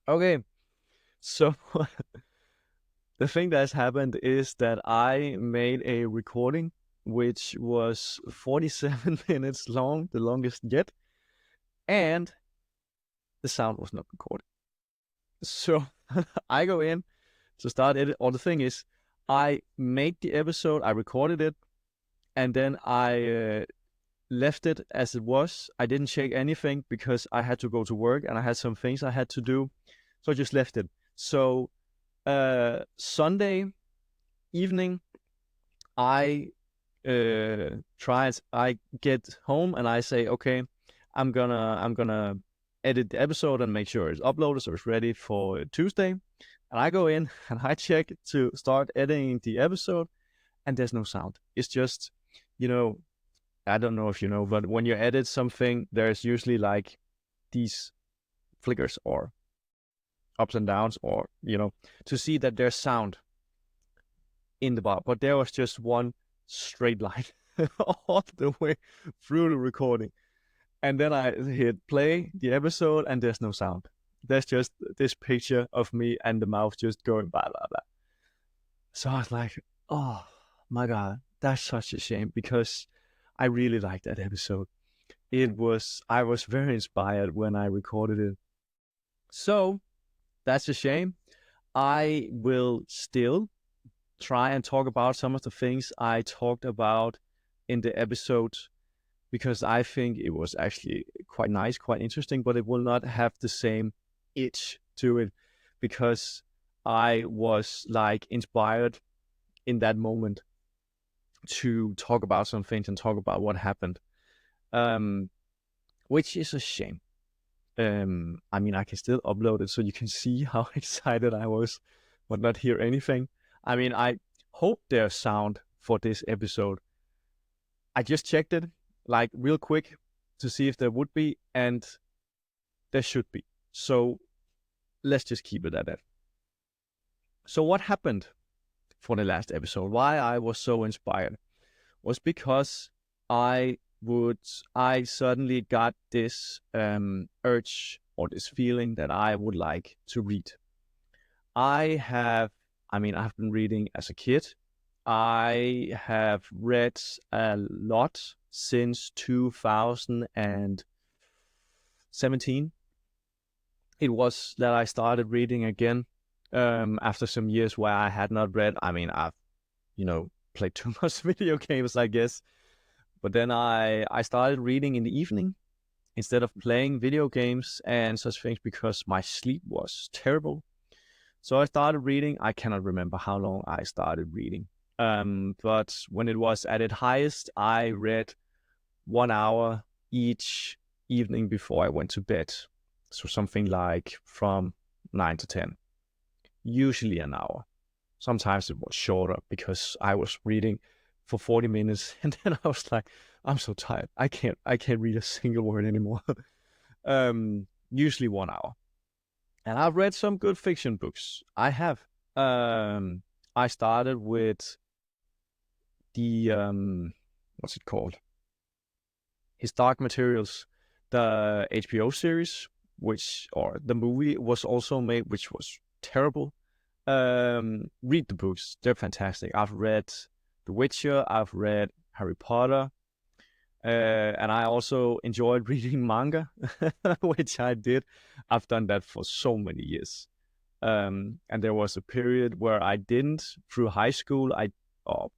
Okay, so the thing that's happened is that I made a recording which was 47 minutes long, the longest yet, and the sound was not recorded. So I go in to start edit. Or the thing is, I made the episode, I recorded it, and then I left it as it was. I didn't check anything because I had to go to work and I had some things I had to do. So I just left it. So Sunday evening, I I get home and I say, okay, I'm gonna edit the episode and make sure it's uploaded so it's ready for Tuesday. And I go in and I check to start editing the episode, and there's no sound. It's just, you know, I don't know if you know, but when you edit something, there's usually like these flickers or ups and downs, or to see that there's sound in the bar. But there was just one straight line all the way through the recording. And then I hit play the episode, and there's no sound. There's just this picture of me and the mouth just going blah blah blah. So I was like, oh my god, that's such a shame because I really liked that episode. I was very inspired when I recorded it. So that's a shame. I will still try and talk about some of the things I talked about in the episode because I think it was actually quite nice, quite interesting, but it will not have the same itch to it because I was like inspired in that moment to talk about some things and talk about what happened, um, which is a shame. I mean, I can still upload it so you can see how excited I was, but not hear anything. I mean, I hope there's sound for this episode. I just checked it like real quick to see if there would be, and there should be. So let's just keep it at that. So what happened for the last episode? Why I was so inspired was because I I suddenly got this urge or this feeling that I would like to read. I have, I mean, I've been reading as a kid. I have read a lot since 2017. It was that I started reading again after some years where I had not read. I mean, I've, played too much video games, I guess. But then I started reading in the evening instead of playing video games and such things because my sleep was terrible. So I started reading. I cannot remember how long I started reading. But when it was at its highest, I read 1 hour each evening before I went to bed. So something like from 9 to 10, usually an hour. Sometimes it was shorter because I was reading for 40 minutes and then I was like, I'm so tired. I can't read a single word anymore. Usually 1 hour. And I've read some good fiction books. I have. Um, I started with the what's it called? His Dark Materials, the HBO series, which or the movie was also made, which was terrible. Read the books; they're fantastic. I've read The Witcher. I've read Harry Potter. And I also enjoyed reading manga, which I did. I've done that for so many years. And there was a period where I didn't through high school. Oh,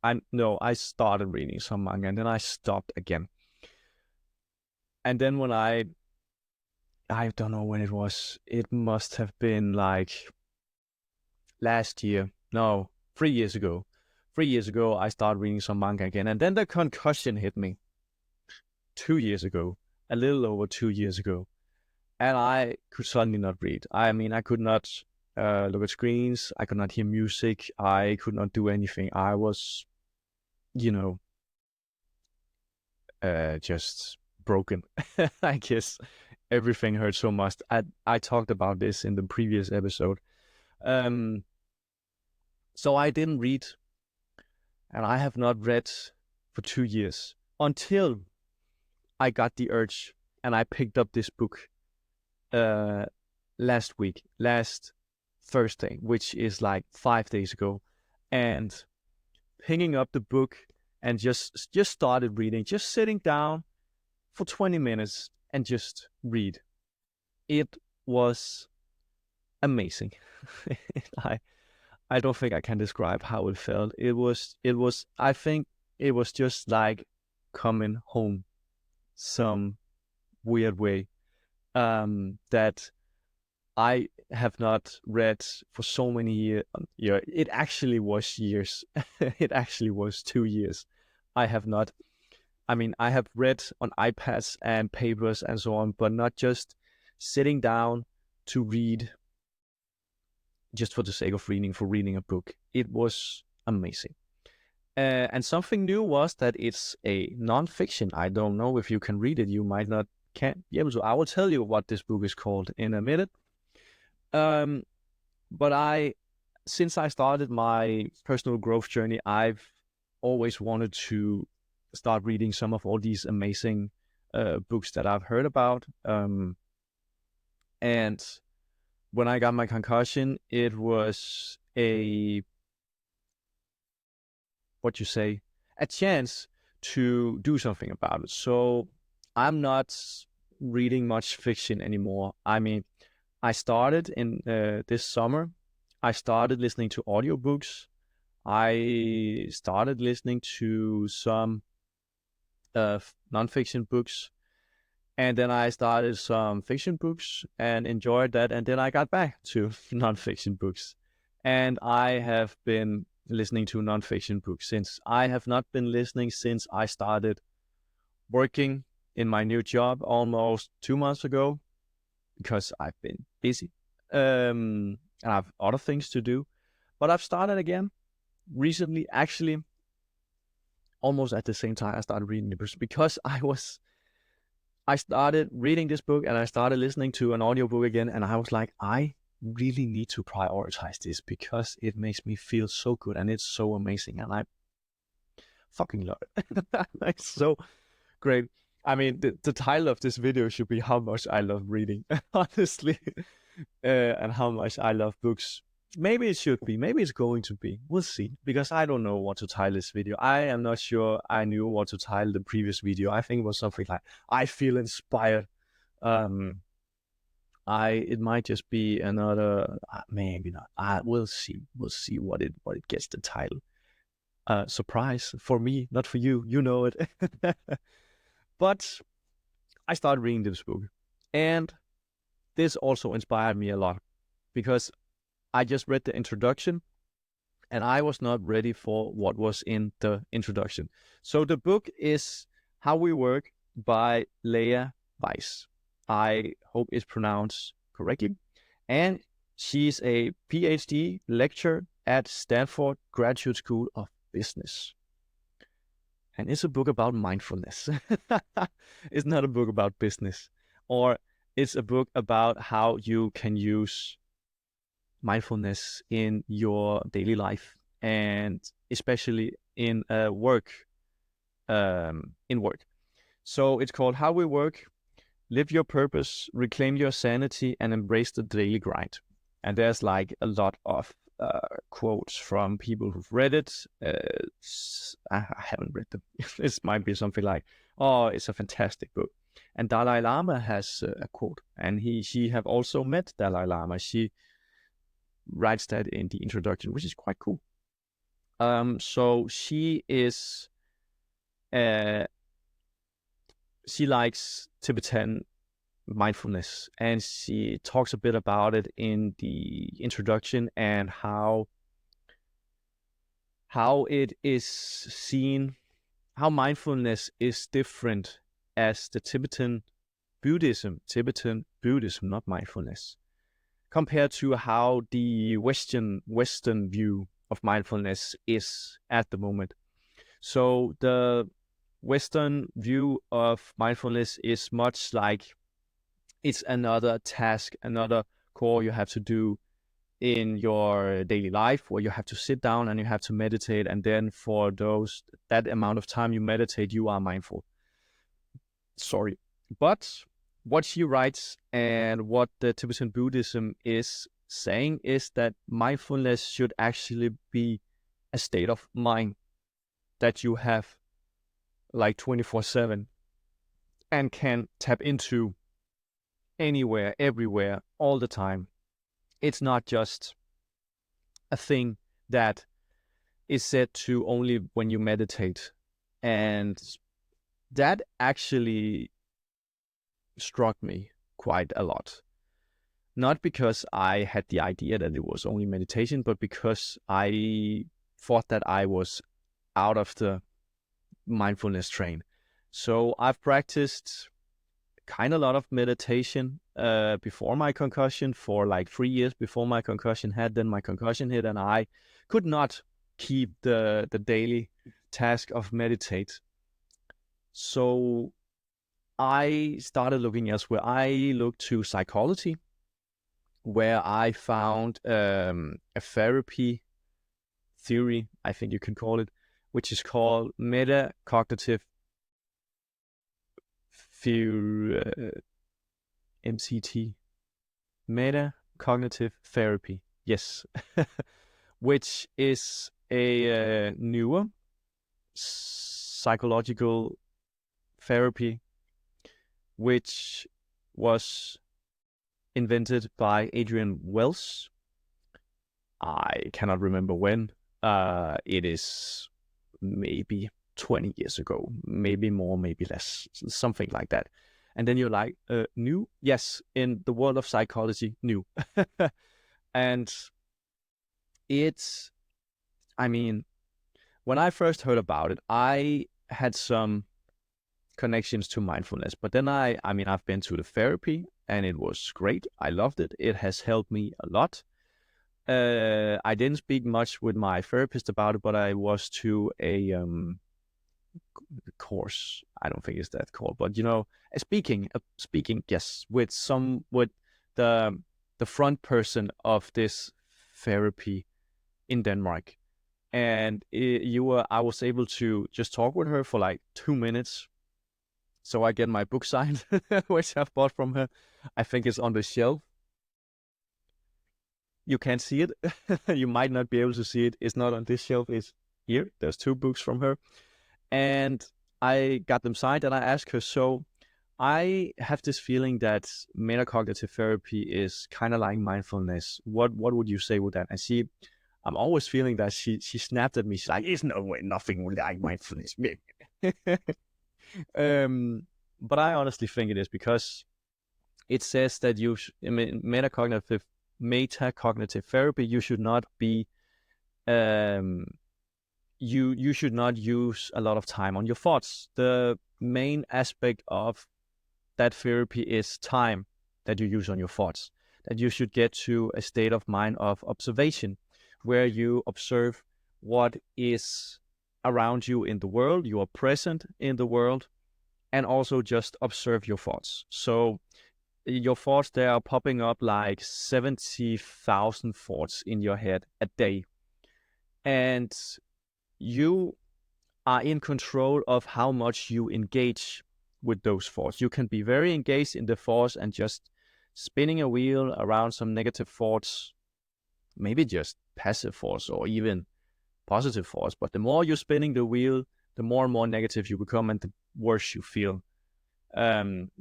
I no, I started reading some manga and then I stopped again. And then when I don't know when it was. It must have been like last year. No, 3 years ago. 3 years ago, I started reading some manga again, and then the concussion hit me 2 years ago, a little over 2 years ago, and I could suddenly not read. I mean, I could not look at screens. I could not hear music. I could not do anything. I was, you know, just broken. I guess everything hurt so much. I talked about this in the previous episode. Um, so I didn't read, and I have not read for 2 years until I got the urge and I picked up this book. last Thursday, which is like 5 days ago, and picking up the book and just started reading, just sitting down for 20 minutes and just read. It was amazing. I don't think I can describe how it felt. It was I think it was just like coming home some weird way that I have not read for so many years. It actually was years. It actually was 2 years. I have not. I mean, I have read on iPads and papers and so on, but not just sitting down to read just for the sake of reading, for reading a book. It was amazing. And something new was that it's a non-fiction. I don't know if you can read it. You might not can't be able to. I will tell you what this book is called in a minute. But since I started my personal growth journey, I've always wanted to start reading some of all these amazing books that I've heard about. And when I got my concussion, it was a chance to do something about it. So I'm not reading much fiction anymore. I mean, I started in this summer. I started listening to audiobooks. I started listening to some non-fiction books, and then I started some fiction books and enjoyed that. And then I got back to non-fiction books, and I have been listening to non-fiction books since. I have not been listening since I started working in my new job almost 2 months ago, because I've been busy and I have other things to do. But I've started again recently, actually, almost at the same time I started reading the books, because I started reading this book and I started listening to an audiobook again, and I was like, I really need to prioritize this because it makes me feel so good and it's so amazing and I fucking love it. It's so great. I mean, the title of this video should be how much I love reading, honestly, and how much I love books. Maybe it should be. Maybe it's going to be. We'll see. Because I don't know what to title this video. I am not sure I knew what to title the previous video. I think it was something like, I feel inspired. It might just be another, maybe not. We'll see. We'll see what it gets the title. Surprise for me, not for you. You know it. But I started reading this book, and this also inspired me a lot, because I just read the introduction and I was not ready for what was in the introduction. So the book is How We Work by Leah Weiss. I hope it's pronounced correctly. And she's a PhD lecturer at Stanford Graduate School of Business. And it's a book about mindfulness. It's not a book about business. Or it's a book about how you can use mindfulness in your daily life, and especially in work. So it's called How We Work, Live Your Purpose, Reclaim Your Sanity, and Embrace the Daily Grind. And there's like a lot of quotes from people who've read it. I haven't read them. This might be something like, oh, it's a fantastic book. And Dalai Lama has a quote, and she have also met Dalai Lama. She writes that in the introduction, which is quite cool. So she is, she likes Tibetan mindfulness, and she talks a bit about it in the introduction, and how it is seen, how mindfulness is different as the Tibetan Buddhism, not mindfulness, compared to how the Western view of mindfulness is at the moment. So the Western view of mindfulness is much like it's another task, another core you have to do in your daily life, where you have to sit down and you have to meditate, and then for that amount of time you meditate, you are mindful. But what she writes and what the Tibetan Buddhism is saying is that mindfulness should actually be a state of mind that you have like 24/7 and can tap into anywhere, everywhere, all the time. It's not just a thing that is said to only when you meditate. And that actually struck me quite a lot. Not because I had the idea that it was only meditation, but because I thought that I was out of the mindfulness train. So I've practiced kind of a lot of meditation before my concussion for like 3 years before my concussion hit. Then my concussion hit and I could not keep the daily task of meditate. So I started looking elsewhere. I looked to psychology, where I found a therapy theory, I think you can call it, which is called metacognitive MCT, metacognitive therapy. Yes, which is a newer psychological therapy, which was invented by Adrian Wells. I cannot remember when. It is maybe 20 years ago, maybe more, maybe less, something like that. And then you're like, new? Yes, in the world of psychology, new. And it's, I mean, when I first heard about it, I had some connections to mindfulness, but then I've been to the therapy and it was great. I loved it. It has helped me a lot. I didn't speak much with my therapist about it, but I was to a course. I don't think it's that called, but speaking, yes, with the front person of this therapy in Denmark, and I was able to just talk with her for like 2 minutes. So I get my book signed, which I've bought from her. I think it's on the shelf. You can't see it. You might not be able to see it. It's not on this shelf. It's here. There's 2 books from her. And I got them signed and I asked her, so I have this feeling that metacognitive therapy is kind of like mindfulness. What would you say with that? And I'm always feeling that she snapped at me. She's like, "It's no way, nothing like mindfulness." But I honestly think it is, because it says that metacognitive therapy, you should not be you should not use a lot of time on your thoughts. The main aspect of that therapy is time that you use on your thoughts, that you should get to a state of mind of observation, where you observe what is around you in the world, you are present in the world, and also just observe your thoughts. So your thoughts, they are popping up like 70,000 thoughts in your head a day. And you are in control of how much you engage with those thoughts. You can be very engaged in the thoughts and just spinning a wheel around some negative thoughts, maybe just passive thoughts or even positive thoughts. But the more you're spinning the wheel, the more and more negative you become and the worse you feel.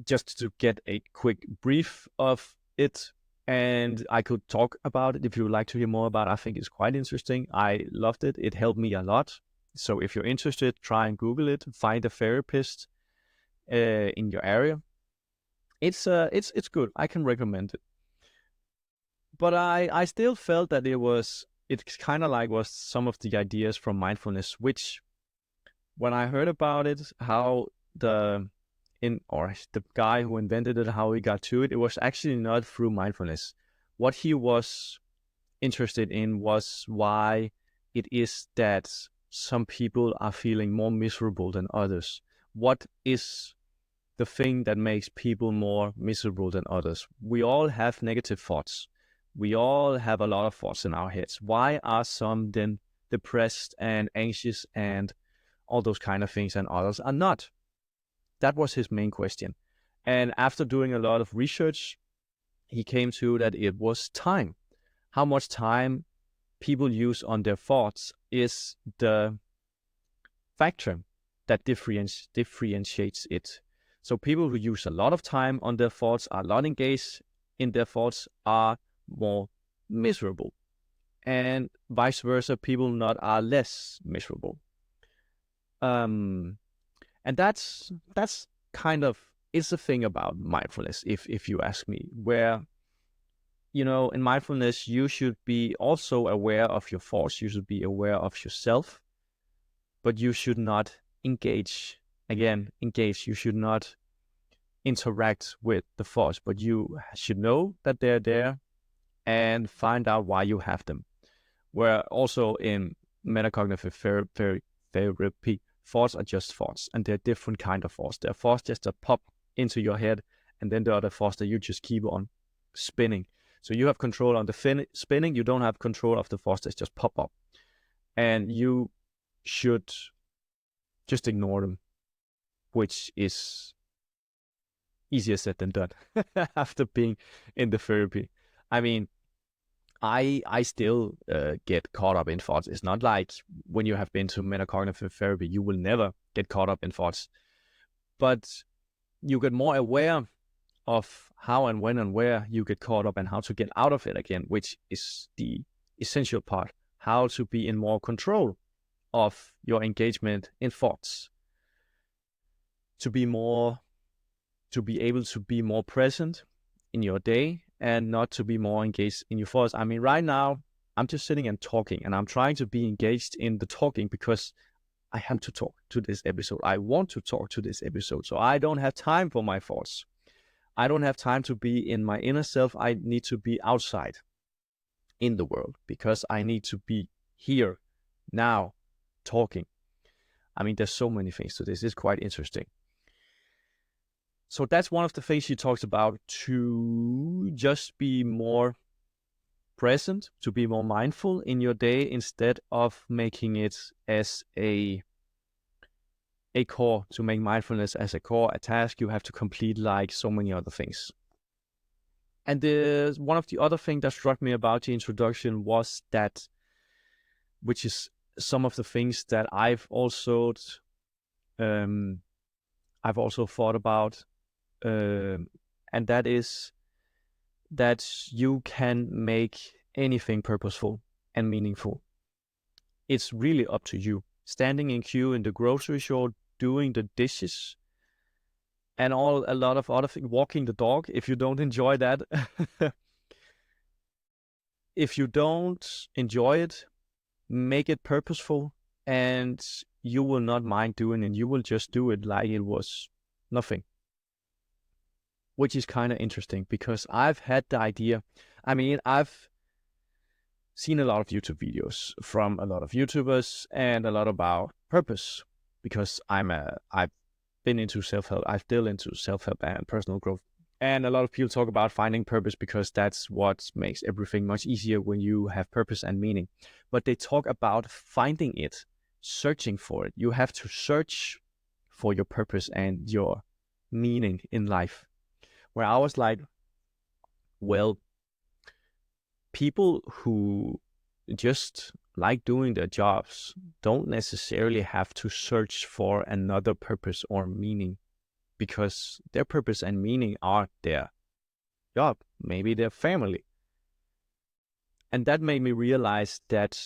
Just to get a quick brief of it, and I could talk about it if you would like to hear more about it. I think it's quite interesting. I loved it. It helped me a lot. So if you're interested, try and Google it. Find a therapist in your area. It's good. I can recommend it. But I still felt that it's kind of like was some of the ideas from mindfulness, which when I heard about it, how the guy who invented it, how he got to it, it was actually not through mindfulness. What he was interested in was why it is that some people are feeling more miserable than others. What is the thing that makes people more miserable than others? We all have negative thoughts. We all have a lot of thoughts in our heads. Why are some then depressed and anxious and all those kind of things and others are not? That was his main question. And after doing a lot of research, he came to that it was time. How much time people use on their thoughts is the factor that differentiates it. So people who use a lot of time on their thoughts, are not engaged in their thoughts, are more miserable. And vice versa, people not are less miserable. And that's kind of it's the thing about mindfulness, if you ask me, where in mindfulness you should be also aware of your thoughts, you should be aware of yourself, but you should not engage. You should not interact with the thoughts, but you should know that they're there and find out why you have them. Where also in metacognitive therapy, thoughts are just thoughts, and they're different kind of thoughts. They're thoughts just that pop into your head, and then there are the thoughts that you just keep on spinning. So you have control on the spinning, you don't have control of the thoughts that just pop up. And you should just ignore them, which is easier said than done after being in the therapy. I mean, I still get caught up in thoughts. It's not like when you have been to metacognitive therapy, you will never get caught up in thoughts. But you get more aware of how and when and where you get caught up and how to get out of it again, which is the essential part. How to be in more control of your engagement in thoughts. To be able to be more present in your day and not to be more engaged in your thoughts. I mean, right now, I'm just sitting and talking, and I'm trying to be engaged in the talking because I have to talk to this episode. I want to talk to this episode, so I don't have time for my thoughts. I don't have time to be in my inner self. I need to be outside in the world because I need to be here now talking. I mean, there's so many things to this. It's quite interesting. So that's one of the things she talks about, to just be more present, to be more mindful in your day instead of making it as a core, to make mindfulness as a core, a task you have to complete like so many other things. And one of the other things that struck me about the introduction was that, which is some of the things that I've also thought about, and that is that you can make anything purposeful and meaningful. It's really up to you. Standing in queue in the grocery store, doing the dishes, and a lot of other things, walking the dog, if you don't enjoy that. If you don't enjoy it, make it purposeful, and you will not mind doing it. You will just do it like it was nothing. Which is kind of interesting because I've had the idea. I mean, I've seen a lot of YouTube videos from a lot of YouTubers and a lot about purpose because I've been into self-help. I'm still into self-help and personal growth. And a lot of people talk about finding purpose because that's what makes everything much easier when you have purpose and meaning. But they talk about finding it, searching for it. You have to search for your purpose and your meaning in life. Where I was like, well, people who just like doing their jobs don't necessarily have to search for another purpose or meaning, because their purpose and meaning are their job, maybe their family. And that made me realize that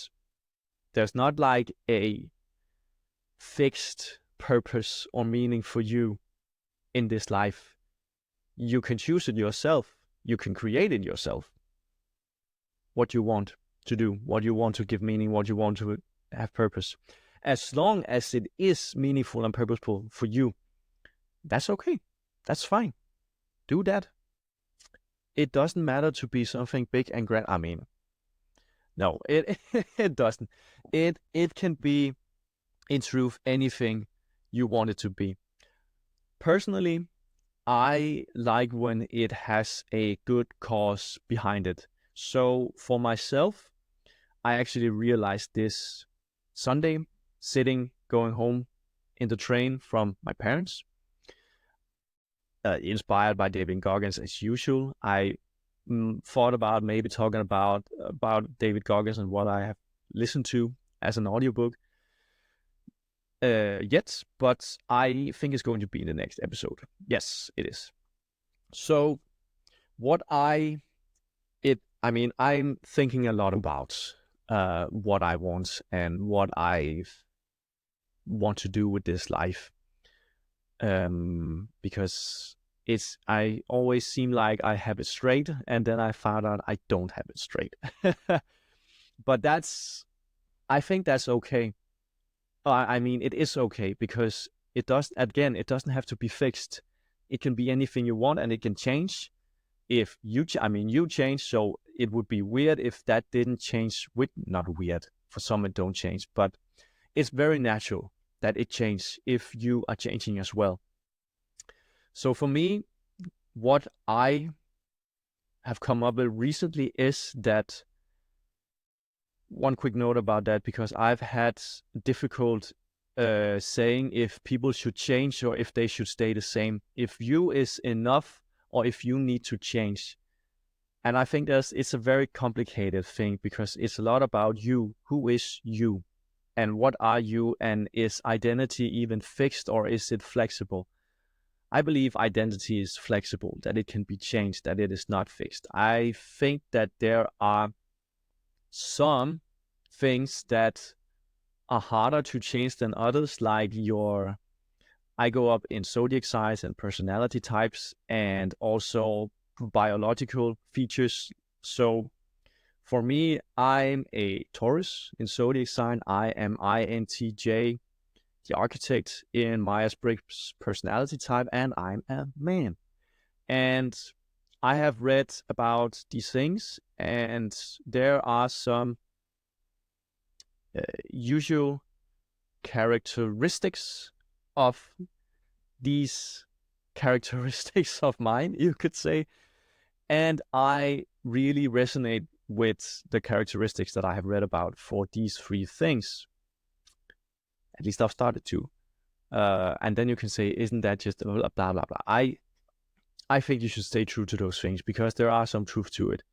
there's not like a fixed purpose or meaning for you in this life. You can choose it yourself. You can create it yourself. What you want to do, what you want to give meaning, what you want to have purpose. As long as it is meaningful and purposeful for you, that's okay. That's fine. Do that. It doesn't matter to be something big and grand. I mean, no, it doesn't. It can be, in truth, anything you want it to be. Personally, I like when it has a good cause behind it. So for myself, I actually realized this Sunday, going home in the train from my parents. inspired by David Goggins as usual. I thought about maybe talking about David Goggins and what I have listened to as an audiobook yet, but I think it's going to be in the next episode. Yes, it is. So I'm thinking a lot about what I want and what I want to do with this life. Because I always seem like I have it straight, and then I found out I don't have it straight. But I think that's okay. It is okay, because it doesn't have to be fixed. It can be anything you want, and it can change. If you change, so it would be weird if that didn't change with, not weird, for some it don't change, but it's very natural that it changes if you are changing as well. So for me, what I have come up with recently is that, one quick note about that, because I've had difficult saying if people should change or if they should stay the same. If you is enough or if you need to change. And I think it's a very complicated thing, because it's a lot about you. Who is you? And what are you? And is identity even fixed, or is it flexible? I believe identity is flexible, that it can be changed, that it is not fixed. I think that there are some things that are harder to change than others, like I go up in zodiac signs and personality types, and also biological features. So for me, I'm a Taurus in zodiac sign. I am INTJ, the architect, in Myers-Briggs personality type, and I'm a man. And I have read about these things, and there are some usual characteristics of these characteristics of mine, you could say. And I really resonate with the characteristics that I have read about for these 3 things. At least I've started to. And then you can say, isn't that just blah, blah, blah, blah. I think you should stay true to those things, because there are some truth to it.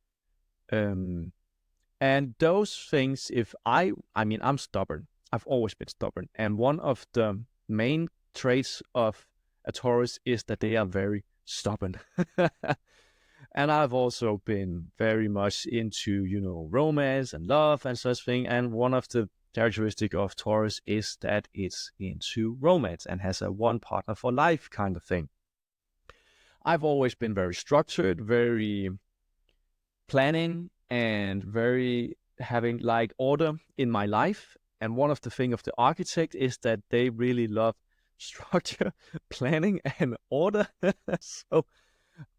And those things, I'm stubborn. I've always been stubborn. And one of the main traits of a Taurus is that they are very stubborn. And I've also been very much into, romance and love and such thing. And one of the characteristic of Taurus is that it's into romance and has a one partner for life kind of thing. I've always been very structured, very planning, and very having like order in my life. And one of the things of the architect is that they really love structure, planning, and order. So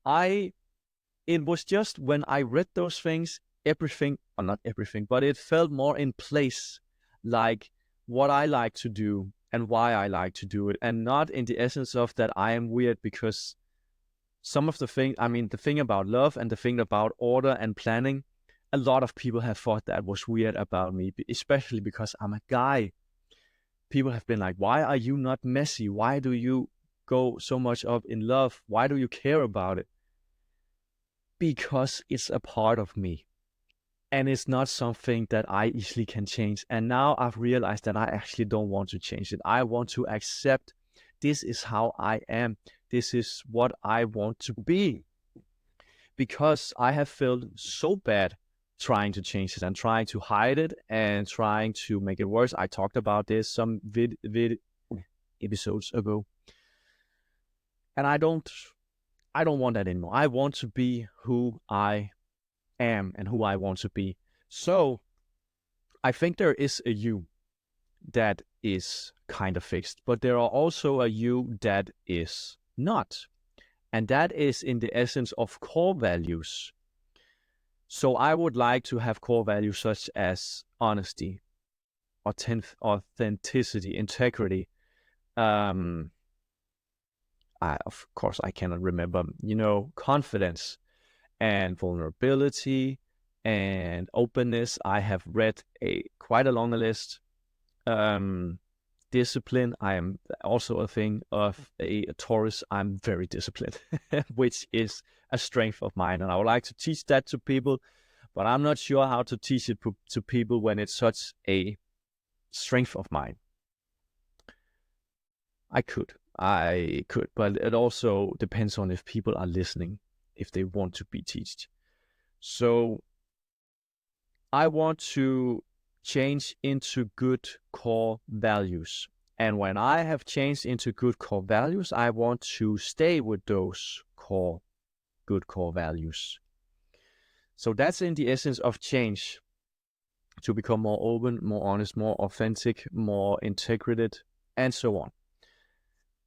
it was just when I read those things, everything, or not everything, but it felt more in place, like what I like to do and why I like to do it, and not in the essence of that I am weird, because some of the thing, the thing about love and the thing about order and planning, a lot of people have thought that was weird about me, especially because I'm a guy. People have been like, why are you not messy? Why do you go so much up in love? Why do you care about it? Because it's a part of me. And it's not something that I easily can change. And now I've realized that I actually don't want to change it. I want to accept this is how I am. This is what I want to be. Because I have felt so bad trying to change it and trying to hide it and trying to make it worse. I talked about this some episodes ago. And I don't want that anymore. I want to be who I am and who I want to be. So I think there is a you that is kind of fixed, but there are also a you that is not. And that is in the essence of core values. So I would like to have core values such as honesty, authenticity, integrity. Of course, I cannot remember, confidence and vulnerability and openness. I have read quite a long list. discipline. I am also a thing of a Taurus. I'm very disciplined, which is a strength of mine. And I would like to teach that to people, but I'm not sure how to teach it to people when it's such a strength of mine. I could, but it also depends on if people are listening, if they want to be taught. So I want to change into good core values. And when I have changed into good core values, I want to stay with those good core values. So that's in the essence of change, to become more open, more honest, more authentic, more integrated, and so on.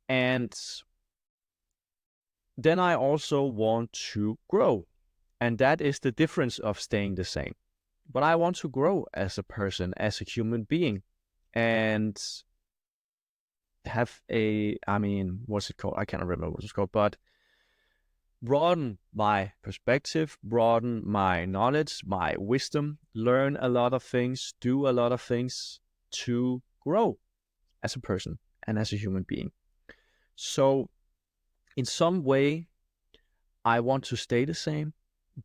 And then I also want to grow. And that is the difference of staying the same. But I want to grow as a person, as a human being, and have what's it called? I can't remember what it's called, but broaden my perspective, broaden my knowledge, my wisdom, learn a lot of things, do a lot of things to grow as a person and as a human being. So in some way, I want to stay the same,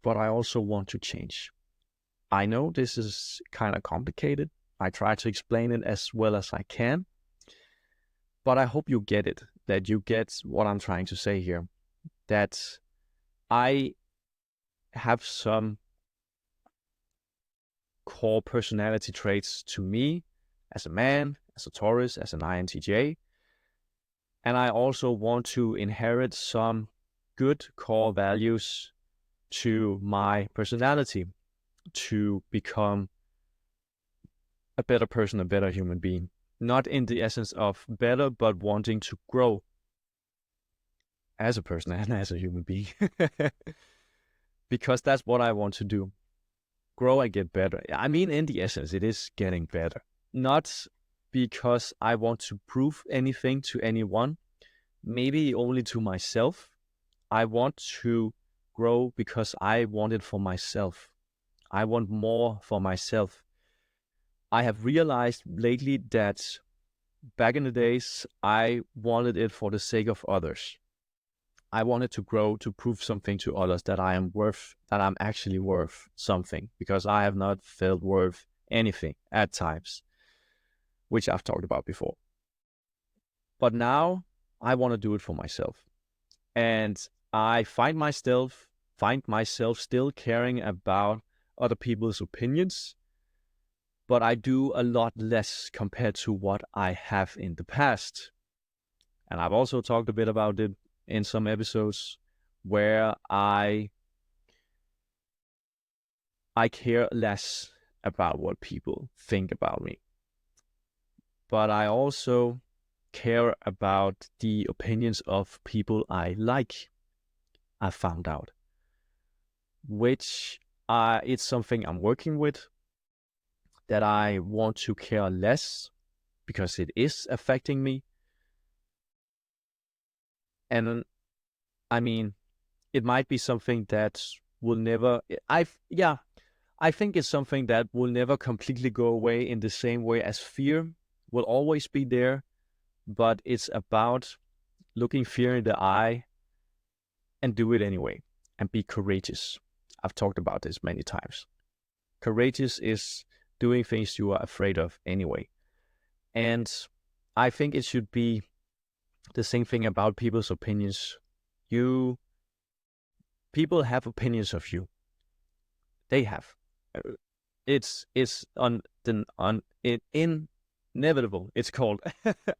but I also want to change. I know this is kind of complicated. I try to explain it as well as I can, but I hope you get it, that you get what I'm trying to say here, that I have some core personality traits to me as a man, as a Taurus, as an INTJ, and I also want to inherit some good core values to my personality to become a better person, a better human being. Not in the essence of better, but wanting to grow as a person and as a human being. Because that's what I want to do. Grow and get better. I mean, in the essence, it is getting better. Not because I want to prove anything to anyone, maybe only to myself. I want to grow because I want it for myself. I want more for myself. I have realized lately that back in the days, I wanted it for the sake of others. I wanted to grow, to prove something to others, that I'm actually worth something, because I have not felt worth anything at times, which I've talked about before. But now I want to do it for myself. And I find myself still caring about other people's opinions, but I do a lot less compared to what I have in the past. And I've also talked a bit about it in some episodes where I care less about what people think about me. But I also care about the opinions of people I like, I found out. Which it's something I'm working with, that I want to care less because it is affecting me. And I mean, it might be something that will never, I think it's something that will never completely go away, in the same way as fear will always be there, but it's about looking fear in the eye and do it anyway, and be courageous. I've talked about this many times. Courageous is doing things you are afraid of anyway. And I think it should be the same thing about people's opinions. People have opinions of you. They have. It's inevitable. It's called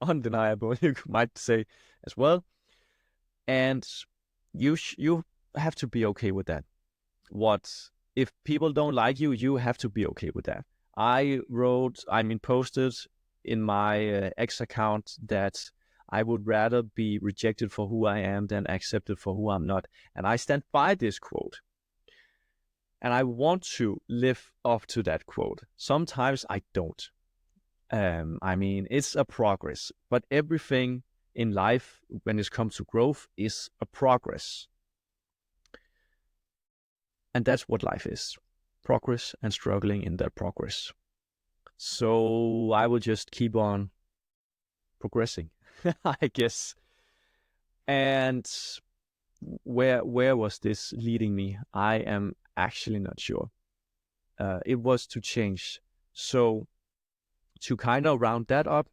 undeniable, you might say as well. And you have to be okay with that. If people don't like you, you have to be okay with that. I posted in my X account that I would rather be rejected for who I am than accepted for who I'm not. And I stand by this quote. And I want to live up to that quote. Sometimes I don't. It's a progress, but everything in life, when it comes to growth, is a progress. And that's what life is. Progress and struggling in that progress. So I will just keep on progressing, I guess. And where was this leading me? I am actually not sure. It was to change. So to kind of round that up,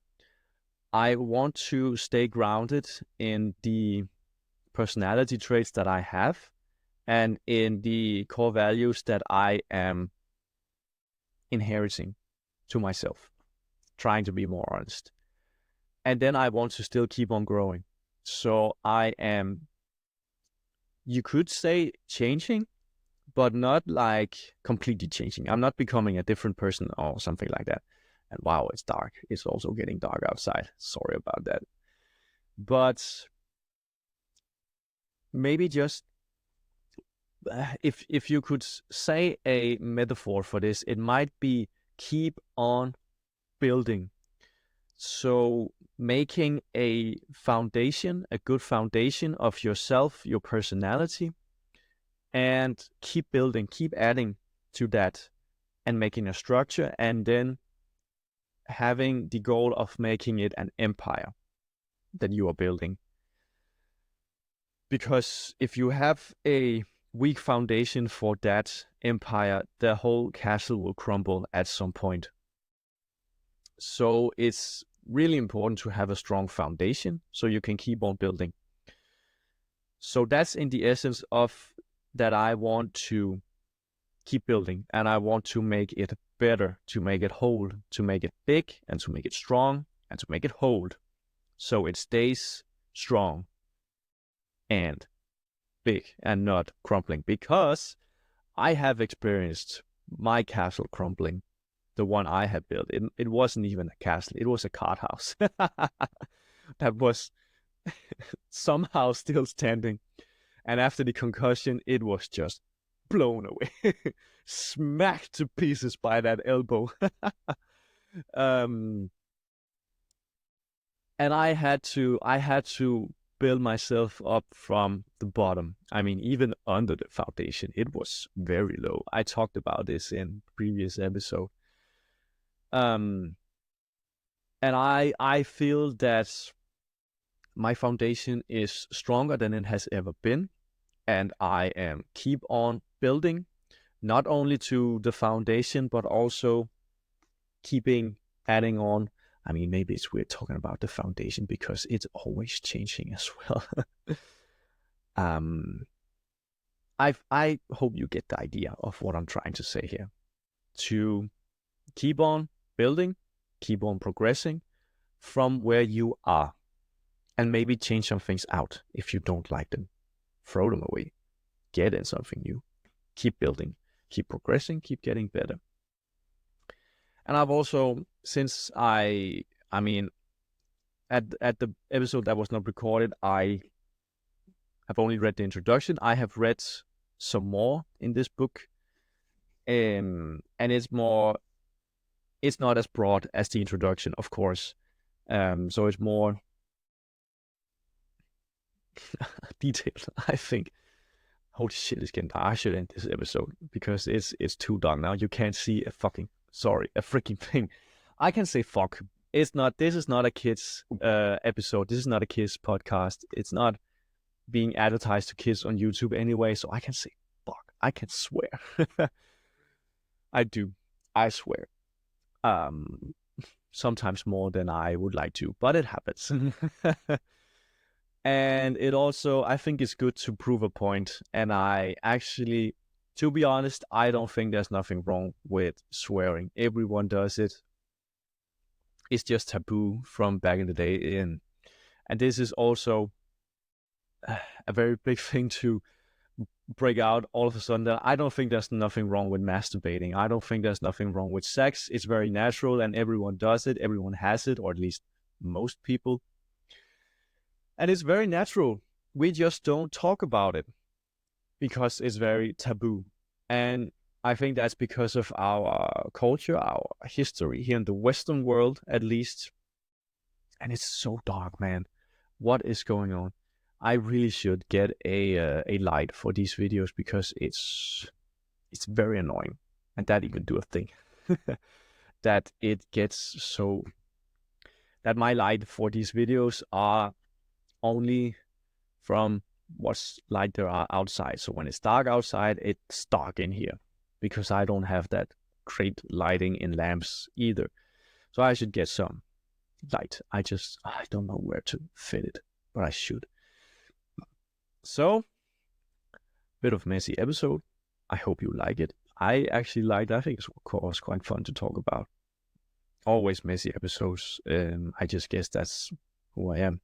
I want to stay grounded in the personality traits that I have and in the core values that I am inheriting to myself, trying to be more honest. And then I want to still keep on growing. So I am, you could say, changing, but not like completely changing. I'm not becoming a different person or something like that. And wow, it's dark. It's also getting dark outside. Sorry about that. But maybe just if you could say a metaphor for this, it might be keep on building. So making a foundation, a good foundation of yourself, your personality, and keep building, keep adding to that and making a structure, and then having the goal of making it an empire that you are building. Because if you have a weak foundation for that empire, the whole castle will crumble at some point. So it's really important to have a strong foundation so you can keep on building. So that's in the essence of that I want to keep building, and I want to make it better, to make it hold, to make it big, and to make it strong, and to make it hold, so it stays strong and big and not crumbling. Because I have experienced my castle crumbling, the one I had built. It wasn't even a castle, it was a cart house that was somehow still standing. And after the concussion, it was just blown away, smacked to pieces by that elbow. And I had to build myself up from the bottom. I mean, even under the foundation, it was very low. I talked about this in previous episode. And I feel that my foundation is stronger than it has ever been, and I am keep on building, not only to the foundation, but also keeping adding on. I mean, maybe it's weird talking about the foundation because it's always changing as well. I hope you get the idea of what I'm trying to say here. To keep on building, keep on progressing from where you are, and maybe change some things out if you don't like them. Throw them away. Get in something new. Keep building, keep progressing, keep getting better. And I've also, since I mean, at the episode that was not recorded, I have only read the introduction. I have read some more in this book, and it's not as broad as the introduction, of course. So it's more detailed, I think. Holy shit, it's getting dark. I should end this episode because it's too dark now. You can't see a freaking thing. I can say fuck. This is not a kids episode. This is not a kids podcast. It's not being advertised to kids on YouTube anyway, so I can say fuck. I can swear. I do. I swear. Sometimes more than I would like to, but it happens. And it also, I think it's good to prove a point. And I actually, to be honest, I don't think there's nothing wrong with swearing. Everyone does it. It's just taboo from back in the day. And this is also a very big thing to break out all of a sudden. I don't think there's nothing wrong with masturbating. I don't think there's nothing wrong with sex. It's very natural and everyone does it. Everyone has it, or at least most people. And it's very natural. We just don't talk about it because it's very taboo. And I think that's because of our culture, our history here in the Western world, at least. And it's so dark, man. What is going on? I really should get a light for these videos because it's very annoying. And that even do a thing. That it gets so that my light for these videos are only from what's light there are outside. So when it's dark outside, it's dark in here because I don't have that great lighting in lamps either. So I should get some light. I don't know where to fit it, but I should. So, bit of messy episode. I hope you like it. I actually liked. I think it was quite fun to talk about. Always messy episodes. I just guess that's who I am.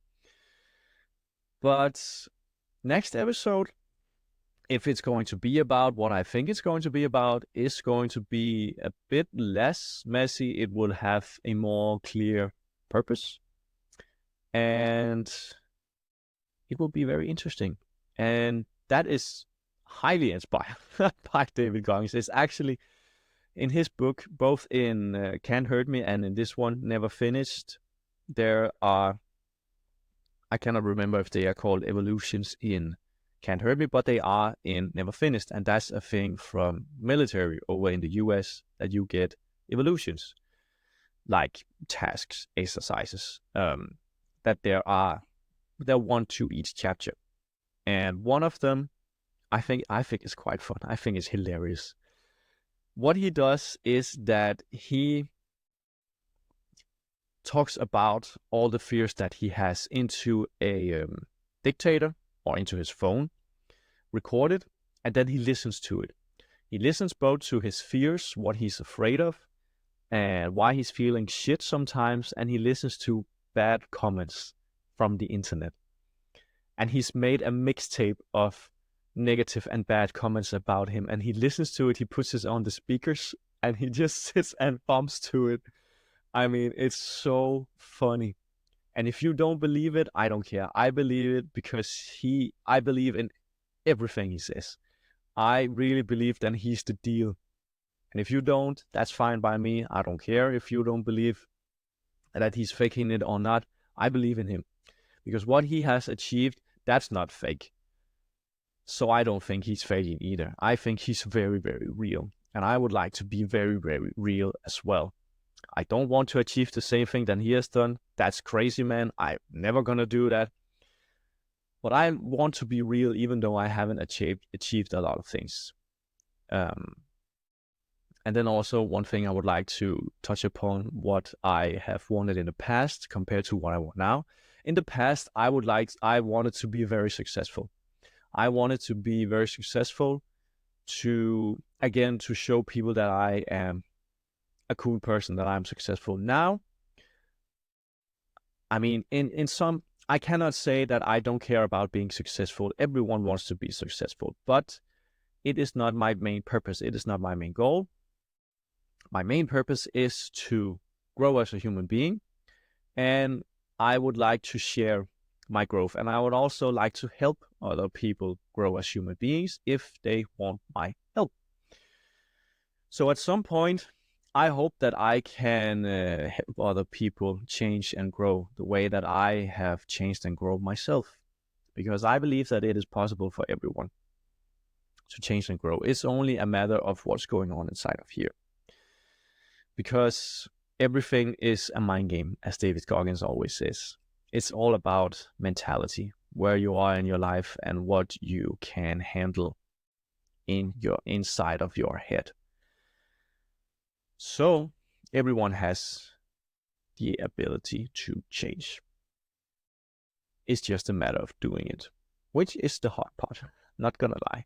But next episode, if it's going to be about what I think it's going to be about, is going to be a bit less messy. It will have a more clear purpose. And it will be very interesting. And that is highly inspired by David Goggins. It's actually in his book, both in Can't Hurt Me and in this one, Never Finished, there are, I cannot remember if they are called evolutions in Can't Hurt Me, but they are in Never Finished. And that's a thing from military over in the US, that you get evolutions, like tasks, exercises, that there are 1 to each chapter. And one of them, I think is quite fun. I think it's hilarious. What he does is that he talks about all the fears that he has into a dictator or into his phone, recorded, and then he listens to it. He listens both to his fears, what he's afraid of, and why he's feeling shit sometimes, and he listens to bad comments from the internet. And he's made a mixtape of negative and bad comments about him, and he listens to it, he puts it on the speakers, and he just sits and bumps to it. I mean, it's so funny. And if you don't believe it, I don't care. I believe it because I believe in everything he says. I really believe that he's the deal. And if you don't, that's fine by me. I don't care if you don't believe that he's faking it or not. I believe in him because what he has achieved, that's not fake. So I don't think he's faking either. I think he's very, very real. And I would like to be very, very real as well. I don't want to achieve the same thing that he has done. That's crazy, man. I'm never going to do that. But I want to be real, even though I haven't achieved a lot of things. And then also one thing I would like to touch upon, what I have wanted in the past compared to what I want now. In the past, I wanted to be very successful. I wanted to be very successful to show people that I am a cool person, that I'm successful. Now, I mean, I cannot say that I don't care about being successful. Everyone wants to be successful, but it is not my main purpose. It is not my main goal. My main purpose is to grow as a human being, and I would like to share my growth, and I would also like to help other people grow as human beings if they want my help. So at some point, I hope that I can help other people change and grow the way that I have changed and grown myself, because I believe that it is possible for everyone to change and grow. It's only a matter of what's going on inside of here, because everything is a mind game, as David Goggins always says. It's all about mentality, where you are in your life and what you can handle in your inside of your head. So everyone has the ability to change. It's just a matter of doing it, which is the hard part, not gonna lie.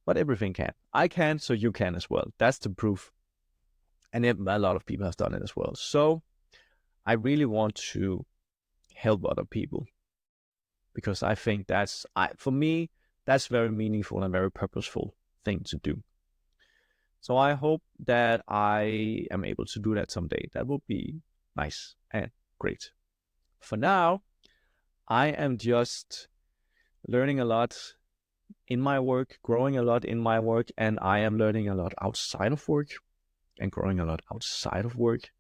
But everything can. I can, so you can as well. That's the proof. And a lot of people have done it as well. So I really want to help other people, because I think for me, that's very meaningful and very purposeful thing to do. So I hope that I am able to do that someday. That would be nice and great. For now, I am just learning a lot in my work, growing a lot in my work, and I am learning a lot outside of work and growing a lot outside of work.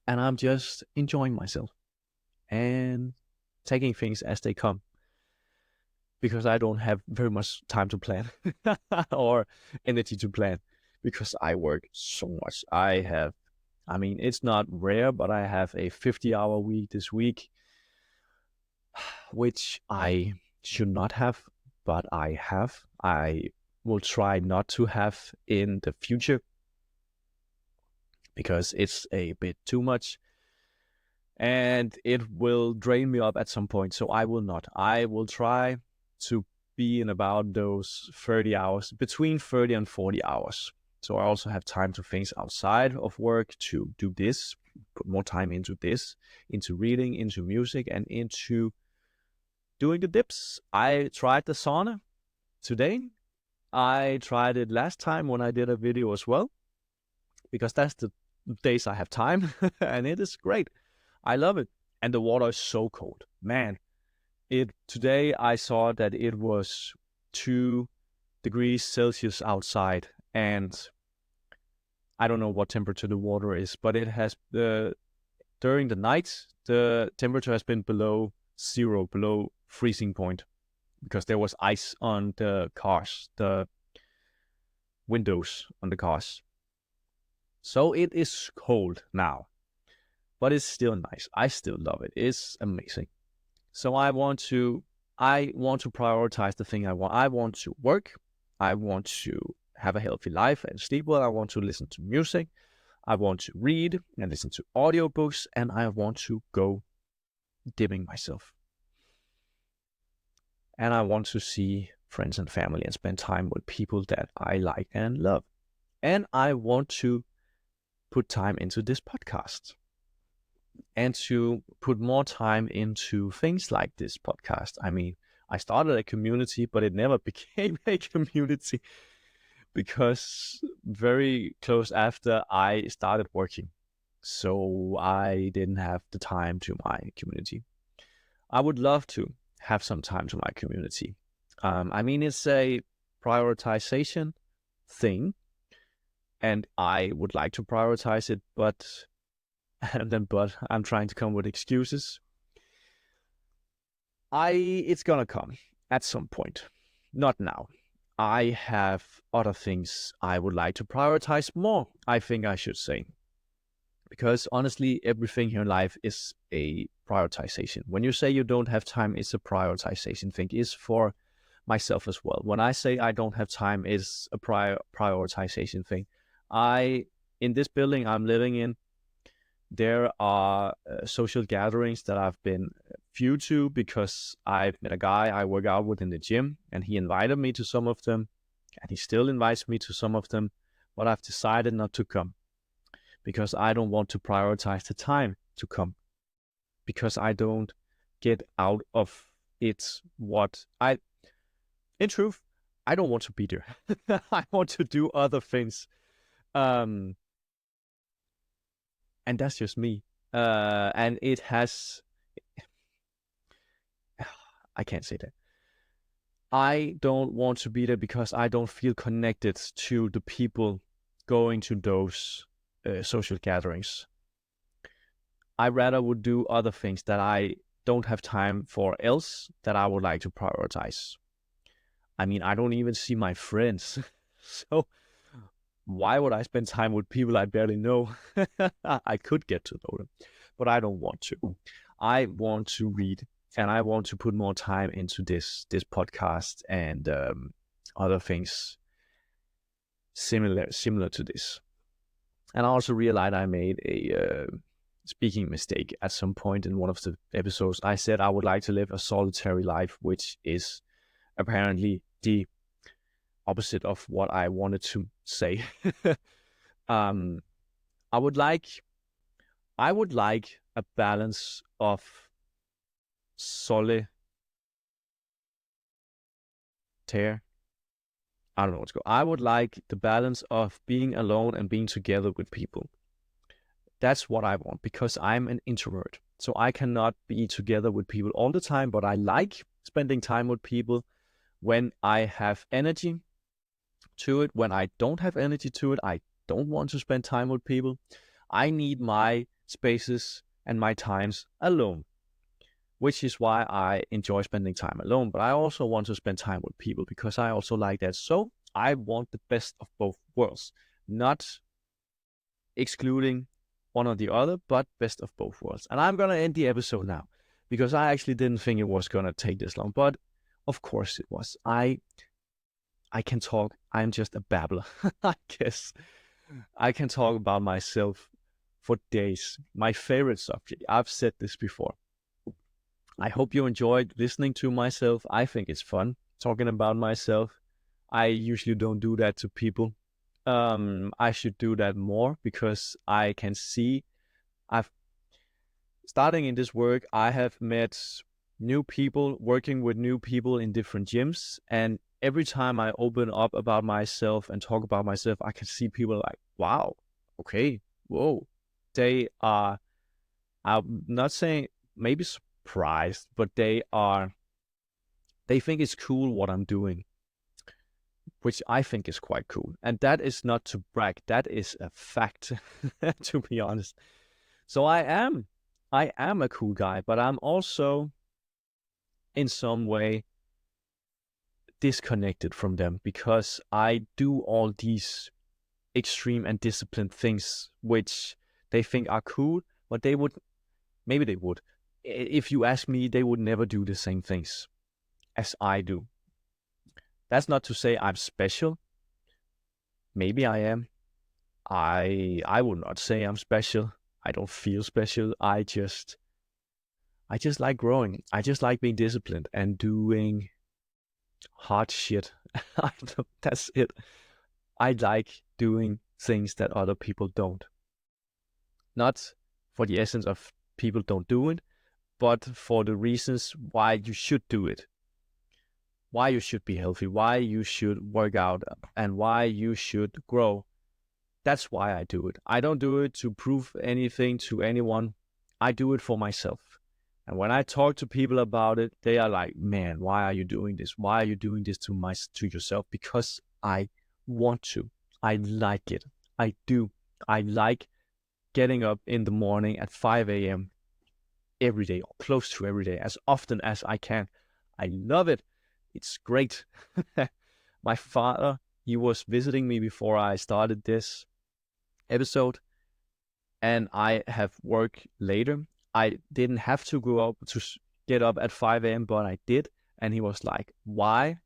And I'm just enjoying myself and taking things as they come, because I don't have very much time to plan or energy to plan, because I work so much. I have I mean, it's not rare, but I have a 50-hour week this week, which I should not have, but I have. I will try not to have in the future because it's a bit too much and it will drain me up at some point. So I will not. I will try to be in about those 30 hours, between 30 and 40 hours. So I also have time to things outside of work, to do this, put more time into this, into reading, into music, and into doing the dips. I tried the sauna today. I tried it last time when I did a video as well, because that's the days I have time, and it is great. I love it. And the water is so cold. Man, today I saw that it was 2 degrees Celsius outside, and I don't know what temperature the water is, but it has during the night the temperature has been below zero, below freezing point, because there was ice on the cars, the windows on the cars. So it is cold now, but it's still nice. I still love it. It's amazing. So I want to prioritize the thing I want. I want to work. I want to have a healthy life and sleep well. I want to listen to music. I want to read and listen to audiobooks, and I want to go dimming myself. And I want to see friends and family and spend time with people that I like and love. And I want to put time into this podcast and to put more time into things like this podcast. I mean, I started a community, but it never became a community because very close after I started working. So I didn't have the time to my community. I would love to have some time to my community. I mean, it's a prioritization thing, and I would like to prioritize it, but I'm trying to come with excuses. It's gonna come at some point, not now. I have other things I would like to prioritize more, I think I should say. Because honestly, everything here in life is a prioritization. When you say you don't have time, it's a prioritization thing. It's for myself as well. When I say I don't have time, it's a prioritization thing. In this building I'm living in, there are social gatherings that I've been few to because I've met a guy I work out with in the gym, and he invited me to some of them, and he still invites me to some of them, but I've decided not to come because I don't want to prioritize the time to come, because I don't get out of it in truth, I don't want to be there. I want to do other things. And that's just me. And it has, I can't say that. I don't want to be there because I don't feel connected to the people going to those social gatherings. I rather would do other things that I don't have time for else that I would like to prioritize. I mean, I don't even see my friends. So why would I spend time with people I barely know? I could get to know them, but I don't want to. I want to read, and I want to put more time into this podcast and other things similar to this. And I also realized I made a speaking mistake at some point in one of the episodes. I said I would like to live a solitary life, which is apparently the opposite of what I wanted to say. I would like a balance of solitaire. I don't know what's going. I would like the balance of being alone and being together with people. That's what I want, because I'm an introvert. So I cannot be together with people all the time, but I like spending time with people when I have energy to it. When I don't have energy to it, I don't want to spend time with people. I need my spaces and my times alone, which is why I enjoy spending time alone. But I also want to spend time with people because I also like that. So I want the best of both worlds, not excluding one or the other, but best of both worlds. And I'm gonna end the episode now because I actually didn't think it was gonna take this long, but of course it was. I can talk. I'm just a babbler, I guess. I can talk about myself for days. My favorite subject. I've said this before. I hope you enjoyed listening to myself. I think it's fun talking about myself. I usually don't do that to people. I should do that more because I can see I've starting in this work, I have met new people, working with new people in different gyms. And every time I open up about myself and talk about myself, I can see people like, wow, okay, whoa. I'm not saying maybe surprised, but they think it's cool what I'm doing, which I think is quite cool. And that is not to brag, that is a fact, to be honest. So I am a cool guy, but I'm also in some way disconnected from them because I do all these extreme and disciplined things which they think are cool, but maybe they would. If you ask me, they would never do the same things as I do. That's not to say I'm special. Maybe I am. I would not say I'm special. I don't feel special. I just like growing. I just like being disciplined and doing hard shit. That's it. I like doing things that other people don't. Not for the essence of people don't do it, but for the reasons why you should do it. Why you should be healthy, why you should work out, and why you should grow. That's why I do it. I don't do it to prove anything to anyone. I do it for myself. And when I talk to people about it, they are like, man, why are you doing this? Why are you doing this to yourself? Because I want to. I like it. I do. I like getting up in the morning at 5 a.m. every day, or close to every day, as often as I can. I love it. It's great. My father, he was visiting me before I started this episode, and I have work later. I didn't have to get up at 5 a.m., but I did. And he was like, why?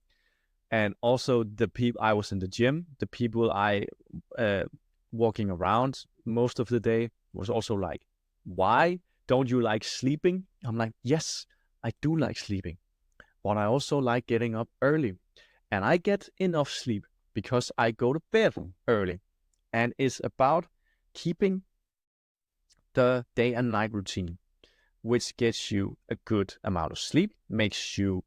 And also the people, I was in the gym, the people I walking around most of the day was also like, why? Don't you like sleeping? I'm like, yes, I do like sleeping, but I also like getting up early. And I get enough sleep because I go to bed early. And it's about keeping the day and night routine, which gets you a good amount of sleep, makes you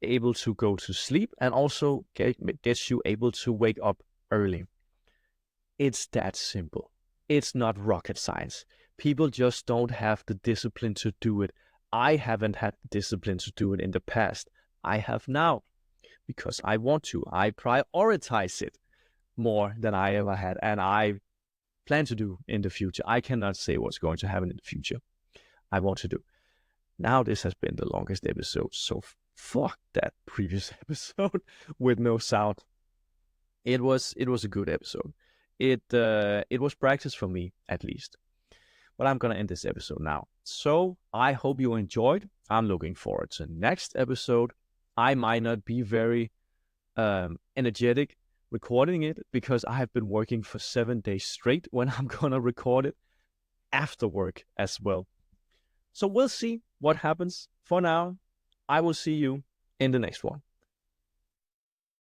able to go to sleep, and also gets you able to wake up early. It's that simple. It's not rocket science. People just don't have the discipline to do it. I haven't had the discipline to do it in the past. I have now because I want to. I prioritize it more than I ever had, and I plan to do in the future. I cannot say what's going to happen in the future. I want to do. Now this has been the longest episode, so fuck that previous episode with no sound. It was a good episode. It was practice for me at least. But I'm gonna end this episode now. So I hope you enjoyed. I'm looking forward to the next episode. I might not be very energetic recording it because I have been working for 7 days straight when I'm gonna record it after work as well. So we'll see what happens. For now, I will see you in the next one.